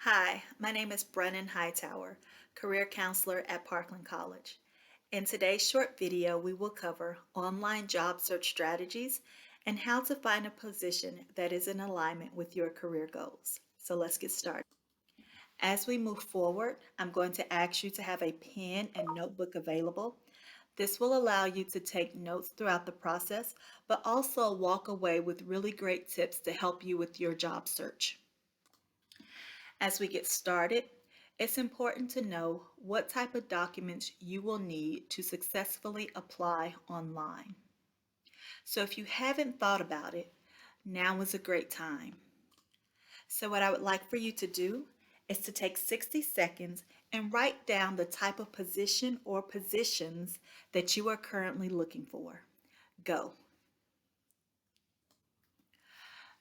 Hi, my name is Brennan Hightower, Career Counselor at Parkland College. In today's short video, we will cover online job search strategies and how to find a position that is in alignment with your career goals. So let's get started. As we move forward, I'm going to ask you to have a pen and notebook available. This will allow you to take notes throughout the process, but also walk away with really great tips to help you with your job search. As we get started, it's important to know what type of documents you will need to successfully apply online. So if you haven't thought about it, now is a great time. So what I would like for you to do is to take 60 seconds and write down the type of position or positions that you are currently looking for. Go.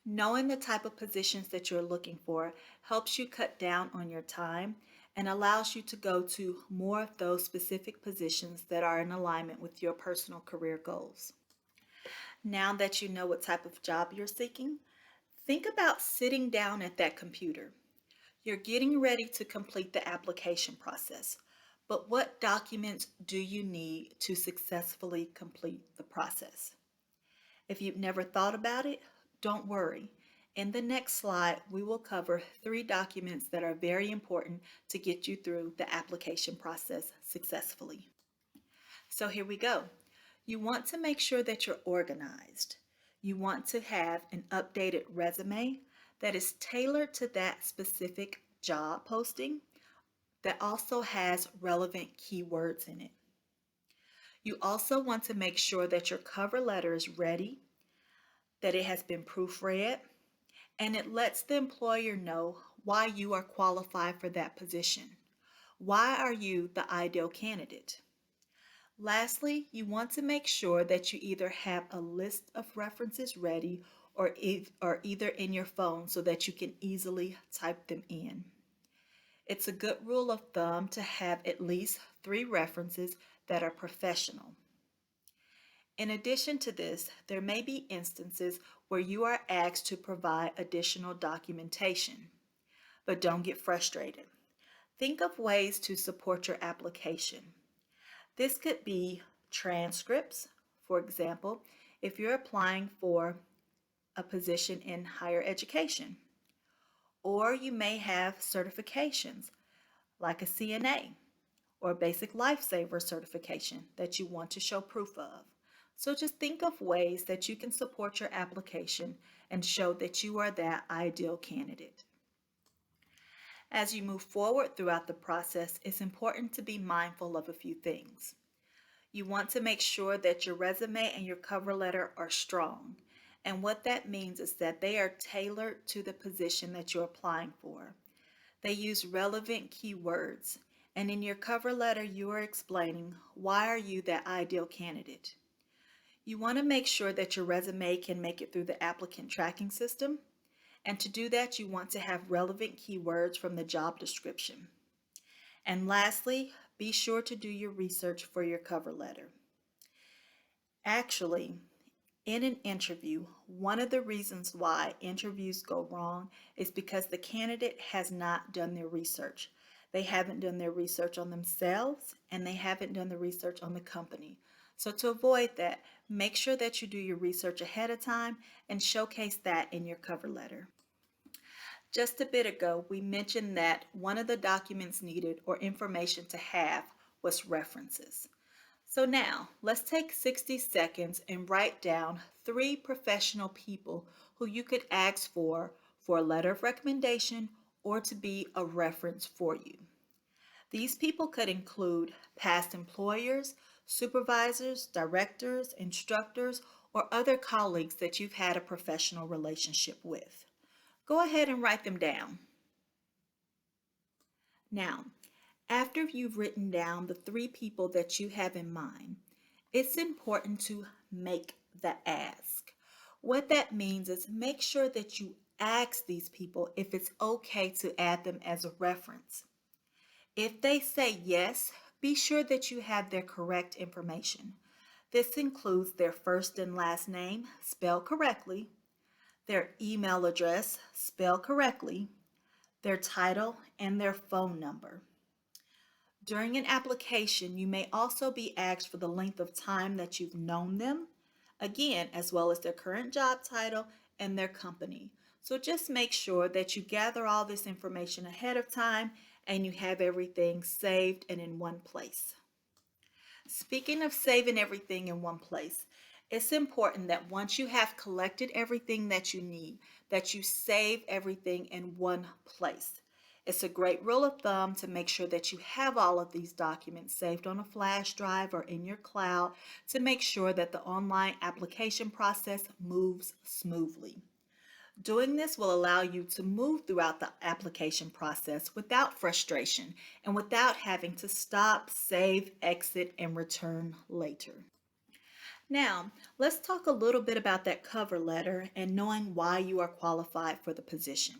Knowing the type of positions that you're looking for helps you cut down on your time and allows you to go to more of those specific positions that are in alignment with your personal career goals. Now that you know what type of job you're seeking, think about sitting down at that computer. You're getting ready to complete the application process, but what documents do you need to successfully complete the process? If you've never thought about it, don't worry. In the next slide, we will cover 3 documents that are very important to get you through the application process successfully. So here we go. You want to make sure that you're organized. You want to have an updated resume that is tailored to that specific job posting that also has relevant keywords in it. You also want to make sure that your cover letter is ready, that it has been proofread, and it lets the employer know why you are qualified for that position. Why are you the ideal candidate? Lastly, you want to make sure that you either have a list of references ready or either in your phone so that you can easily type them in. It's a good rule of thumb to have at least 3 references that are professional. In addition to this, there may be instances where you are asked to provide additional documentation, but don't get frustrated. Think of ways to support your application. This could be transcripts, for example, if you're applying for a position in higher education, or you may have certifications like a CNA or basic lifesaver certification that you want to show proof of. So just think of ways that you can support your application and show that you are that ideal candidate. As you move forward throughout the process, it's important to be mindful of a few things. You want to make sure that your resume and your cover letter are strong. And what that means is that they are tailored to the position that you're applying for. They use relevant keywords, and in your cover letter, you are explaining why are you that ideal candidate. You want to make sure that your resume can make it through the applicant tracking system, and to do that, you want to have relevant keywords from the job description. And lastly, be sure to do your research for your cover letter. Actually, in an interview, one of the reasons why interviews go wrong is because the candidate has not done their research. They haven't done their research on themselves and they haven't done the research on the company. So to avoid that, make sure that you do your research ahead of time and showcase that in your cover letter. Just a bit ago, we mentioned that one of the documents needed or information to have was references. So now, let's take 60 seconds and write down 3 professional people who you could ask for a letter of recommendation or to be a reference for you. These people could include past employers, supervisors, directors, instructors, or other colleagues that you've had a professional relationship with. Go ahead and write them down. Now, after you've written down the 3 people that you have in mind, it's important to make the ask. What that means is make sure that you ask these people if it's okay to add them as a reference. If they say yes, be sure that you have their correct information. This includes their first and last name spelled correctly, their email address spelled correctly, their title, and their phone number. During an application, you may also be asked for the length of time that you've known them, again, as well as their current job title and their company. So just make sure that you gather all this information ahead of time and you have everything saved and in one place. Speaking of saving everything in one place, it's important that once you have collected everything that you need, that you save everything in one place. It's a great rule of thumb to make sure that you have all of these documents saved on a flash drive or in your cloud to make sure that the online application process moves smoothly. Doing this will allow you to move throughout the application process without frustration and without having to stop, save, exit, and return later. Now, let's talk a little bit about that cover letter and knowing why you are qualified for the position.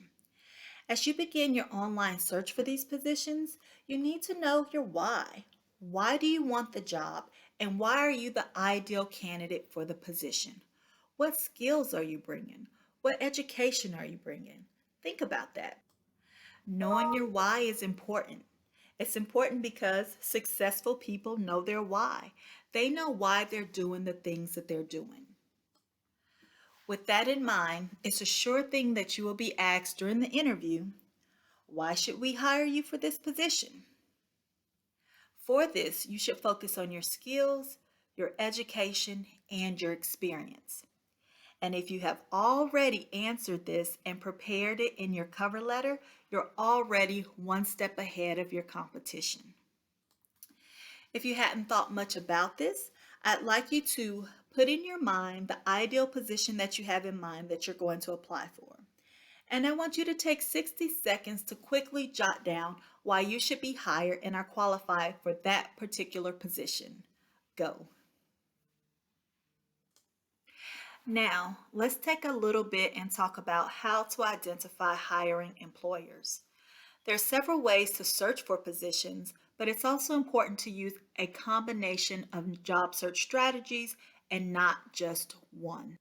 As you begin your online search for these positions, you need to know your why. Why do you want the job, and why are you the ideal candidate for the position? What skills are you bringing? What education are you bringing? Think about that. Knowing your why is important. It's important because successful people know their why. They know why they're doing the things that they're doing. With that in mind, it's a sure thing that you will be asked during the interview, why should we hire you for this position? For this, you should focus on your skills, your education, and your experience. And if you have already answered this and prepared it in your cover letter, you're already one step ahead of your competition. If you hadn't thought much about this, I'd like you to put in your mind the ideal position that you have in mind that you're going to apply for. And I want you to take 60 seconds to quickly jot down why you should be hired and are qualified for that particular position. Go. Now, let's take a little bit and talk about how to identify hiring employers. There are several ways to search for positions, but it's also important to use a combination of job search strategies and not just one.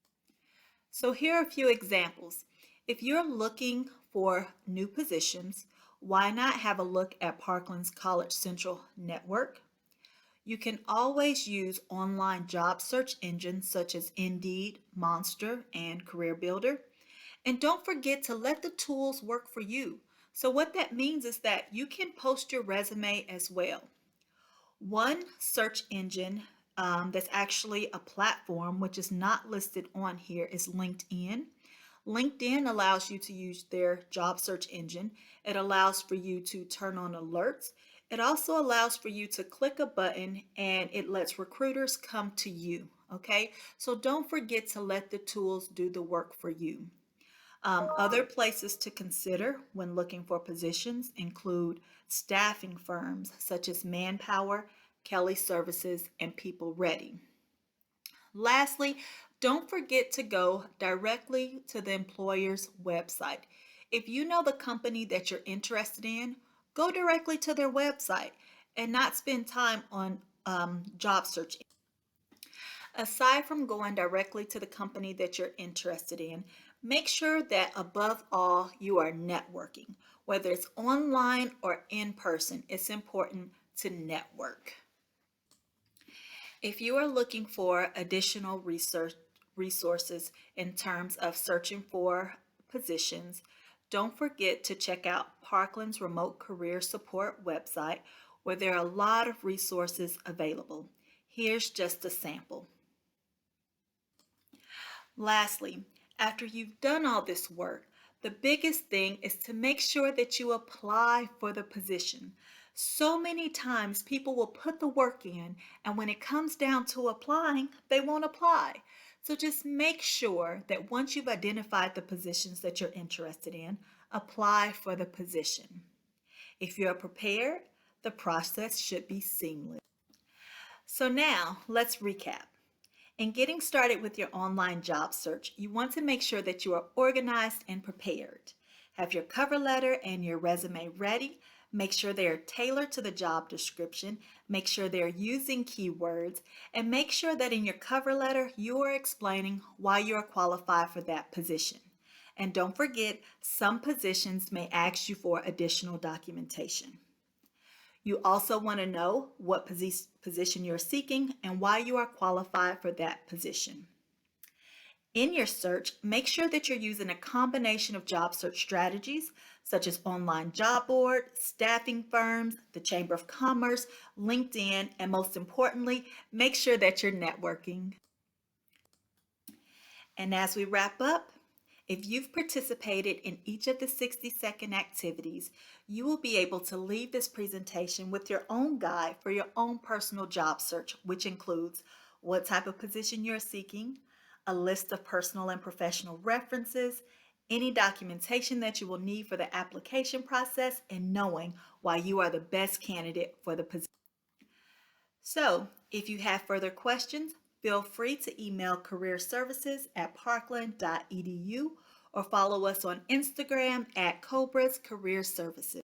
So here are a few examples. If you're looking for new positions, why not have a look at Parkland's College Central network? You can always use online job search engines such as Indeed, Monster, and CareerBuilder. And don't forget to let the tools work for you. So what that means is that you can post your resume as well. One search engine that's actually a platform which is not listed on here is LinkedIn. LinkedIn allows you to use their job search engine. It allows for you to turn on alerts. It also allows for you to click a button and it lets recruiters come to you. Okay, so don't forget to let the tools do the work for you. Other places to consider when looking for positions include staffing firms such as Manpower, Kelly Services, and People Ready. Lastly, don't forget to go directly to the employer's website. If you know the company that you're interested in, go directly to their website and not spend time on job search. Aside from going directly to the company that you're interested in, make sure that above all you are networking. Whether it's online or in person, it's important to network. If you are looking for additional resources in terms of searching for positions, don't forget to check out Parkland's Remote Career Support website where there are a lot of resources available. Here's just a sample. Lastly, after you've done all this work, the biggest thing is to make sure that you apply for the position. So many times people will put the work in, and when it comes down to applying, they won't apply. So just make sure that once you've identified the positions that you're interested in, apply for the position. If you're prepared, the process should be seamless. So now let's recap. In getting started with your online job search, you want to make sure that you are organized and prepared. Have your cover letter and your resume ready. Make sure they are tailored to the job description. Make sure they're using keywords. And make sure that in your cover letter, you are explaining why you are qualified for that position. And don't forget, some positions may ask you for additional documentation. You also want to know what position you're seeking and why you are qualified for that position. In your search, make sure that you're using a combination of job search strategies such as online job board, staffing firms, the Chamber of Commerce, LinkedIn, and most importantly, make sure that you're networking. And as we wrap up, if you've participated in each of the 60-second activities, you will be able to leave this presentation with your own guide for your own personal job search, which includes what type of position you're seeking, a list of personal and professional references, any documentation that you will need for the application process, and knowing why you are the best candidate for the position. So, if you have further questions, feel free to email careerservices@parkland.edu or follow us on Instagram at Cobra's Career Services.